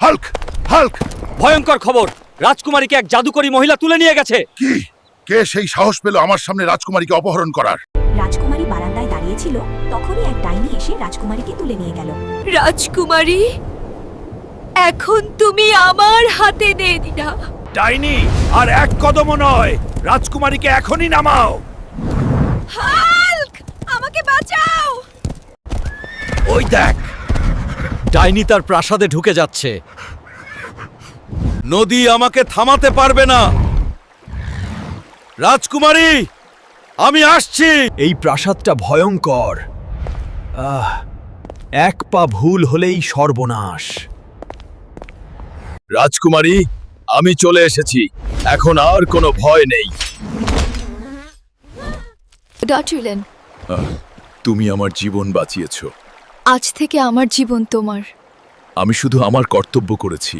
Hulk, Hulk! ভয়ঙ্কর খবর, রাজকুমারীকে এক জাদুকরী মহিলা তুলে নিয়ে গেছে। কি? কে সেই সাহস পেল আমার সামনে রাজকুমারীকে অপহরণ করার? রাজকুমারী বারান্দায় দাঁড়িয়েছিল, তখনই এক ডাইনি এসে রাজকুমারীকে তুলে নিয়ে গেল। রাজকুমারী, এখন তুমি আমার হাতে নেই না। ডাইনি, আর এক কদমও নয়, রাজকুমারীকে এখনই নামাও। হাল্ক, আমাকে বাঁচাও। ওই দেখ, ডাইনি তার প্রাসাদে ঢুকে যাচ্ছে। নদী আমাকে থামাতে পারবে না। রাজকুমারী, আমি আসছি। এই প্রাসাদটা ভয়ঙ্কর। এক পা ভুল হলেই সর্বনাশ। রাজকুমারী, আমি চলে এসেছি, এখন আর কোনো ভয় নেই। ডাচুলেন, তুমি আমার জীবন বাঁচিয়েছ। আজ থেকে আমার জীবন তোমার। আমি শুধু আমার কর্তব্য করেছি।